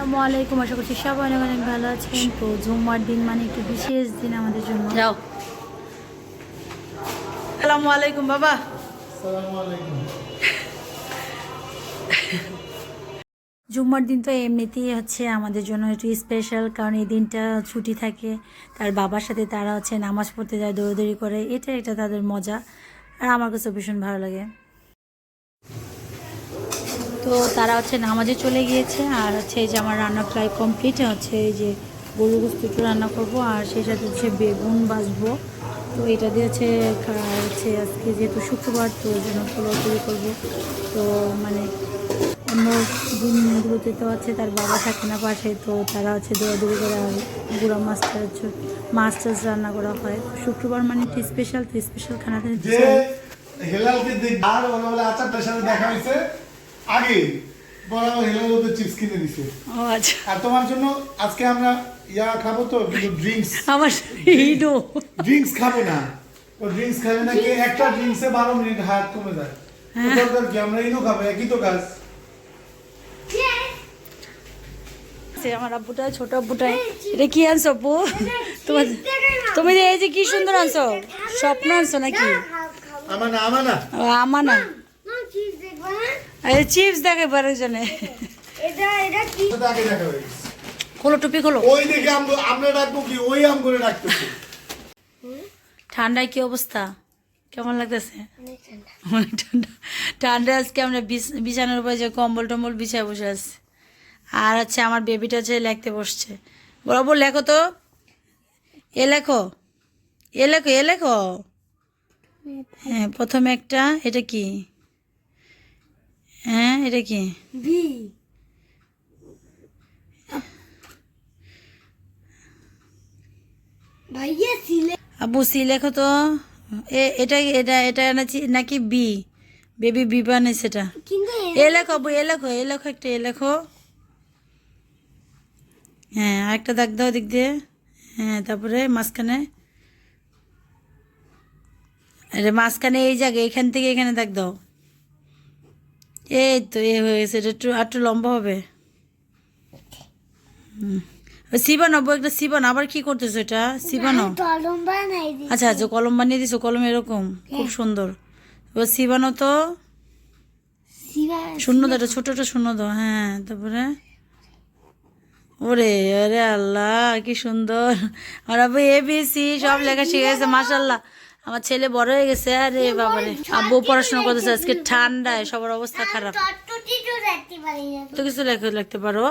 আসসালামু আলাইকুম, আশা করছি সবাই অনেক অনেক ভালো আছেন। তো জুম্মার দিন মানে একটু বিশেষ দিন আমাদের জন্য। যাও, আসসালামু আলাইকুম বাবা। আসসালামু আলাইকুম। জুম্মার দিন তো এমনিতেই হচ্ছে আমাদের জন্য একটু স্পেশাল, কারণ এই দিনটা ছুটি থাকে। তার বাবার সাথে তারা হচ্ছে নামাজ পড়তে যায়, দৌড়াদৌড়ি করে, এটা একটা তাদের মজা। আর আমার কাছে ভীষণ ভালো লাগে। তো তারা হচ্ছে নামাজে চলে গিয়েছে, আর হচ্ছে এই যে আমার রান্না প্রায় কমপ্লিট। হচ্ছে এই যে গরু গোস্ত একটু রান্না করবো, আর সেই সাথে হচ্ছে বেগুন ভাজবো। তো এটা দিয়ে হচ্ছে আজকে যেহেতু শুক্রবার, তো ওই জন্য পোলাও তৈরি করবো। তো মানে অন্য দিনগুলোতে তো হচ্ছে তার বাবা থাকে না পাশে, তো তারা হচ্ছে দৌড়াদৌড়ি করে, আর গুঁড়া মাছটা হচ্ছে মাছ টাছ রান্না করা হয়। শুক্রবার মানে একটু স্পেশাল, তো স্পেশাল খানাতে যে হেলালকে দেখ আর ওরা বলে আচারটার সাথে দেখা হয়েছে আগে বড় হেলাল ওদের চিপস কিনে দিছে। ও আচ্ছা, আর তোমার জন্য আজকে আমরা খাবো তো, কিন্তু ড্রিঙ্কস আমার হিডো ড্রিঙ্কস খাবো না। ও ড্রিঙ্কস খাবে না, কি একটা ড্রিঙ্কসে 12 মিনিট হাত কমে যায়। দরকার কি, আমরা ইনো খাবো, একই তো কাজ। আমার আব্বুটা, ছোট আব্বুটা, এটা কি আনছো আব্বু? তোমার তুমি এই যে কি সুন্দর আনছো, স্বপ্ন আনছো নাকি? আমানা আমানা এই চিপস দেখে পারে জনে। আগে দেখা হয়েছে। খোলো টুপি খোলো। ওই দেখে আমরা ডাকবো কি, ওই আম করে ডাকতেছি। ঠান্ডায় কি অবস্থা, কেমন লাগতেছে? অনেক ঠান্ডা। ঠান্ডা আজকে আমরা বিছানার উপরে যে কম্বল টম্বল বিছায় বসে আছি। আর হচ্ছে আমার বেবিটা হচ্ছে লিখতে বসছে। বরাবর লেখো তো, এ লেখো, এ লেখো, এ লেখো। হ্যাঁ, প্রথমে একটা, এটা কি? হ্যাঁ, এটা কি? আব্বু সি লেখো তো। এটা এটা এটা নাকি বি? বেবি বি বানাইছে এটা। এ লেখো আব্বু, এ লেখো, এ লেখো, একটা এ লেখো। হ্যাঁ, আরেকটা দাগ দাও দিক দিয়ে। হ্যাঁ, তারপরে মাঝখানে, আরে মাঝখানে এই জায়গায়, এখান থেকে এখানে দাগ দাও। এই তো এ হয়ে গেছে। এটা একটু আর একটু লম্বা হবে। সিবানো আব্বু, একটা সিবানো। আবার কি করতেছো এটা? সিবানো। আচ্ছা আচ্ছা, কলম বানিয়ে দিছো, কলম এরকম খুব সুন্দর। এবার সিবানো তো, শূন্য দাও, ছোটটা শূন্য দাও। হ্যাঁ, তারপরে ওরে আরে আল্লাহ, কি সুন্দর। আর আব্বু ABC সব লেখা শিখে গেছে, মাশাল্লাহ। আমার ছেলে বড় হয়ে গেছে। আরে বাবারে, আব্বু পড়াশোনা করতেছে, আজকে ঠান্ডায় সবার অবস্থা খারাপ। তো কিছু লিখতে পারো।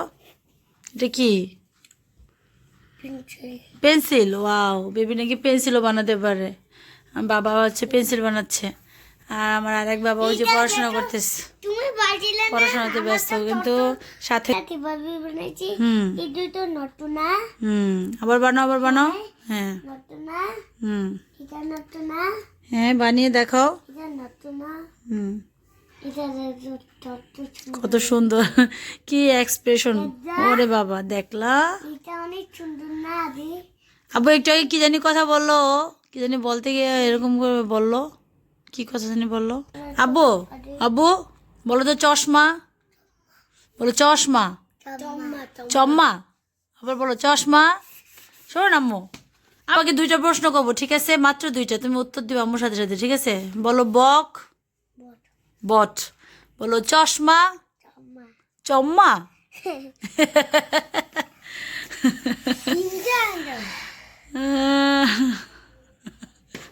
এটা কি? পেন্সিল। ওয়াও, বেবি নাকি পেন্সিলও বানাতে পারে। আমার বাবা হচ্ছে পেন্সিল বানাচ্ছে, আর আমার আরেক বাবা ওই যে পড়াশোনা করতেছে, পড়াশোনাতে ব্যস্ত, কিন্তু সাথে আবার বানাও, আবার বানাও। হ্যাঁ, হ্যাঁ, বানিয়ে দেখাও। কত সুন্দর, কি এক্সপ্রেশন। ওরে বাবা, দেখলা? আব্বু একটু আগে কি জানি কথা বললো, কি জানি বলতে গিয়ে এরকম করে বললো। কি কথা জানি বললো আব্বু? আব্বু বলো তো, চশমা বলো, চশমা। চম্মা। আবার বলো চশমা। শোনো না আম্মু, আমাকে দুইটা প্রশ্ন করবো, ঠিক আছে? মাত্র দুইটা, তুমি উত্তর দিবে আম্মুর সাথে সাথে, ঠিক আছে? বলো বক, বট। বলো চশমা, চম্মা।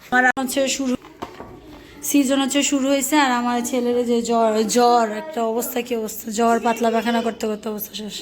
আমার হচ্ছে শুরু, সিজন হচ্ছে শুরু হয়েছে, আর আমার ছেলের যে জ্বর জ্বর একটা অবস্থা, কি অবস্থা, জ্বর পাতলা পায়খানা করতে করতে অবস্থা শেষ।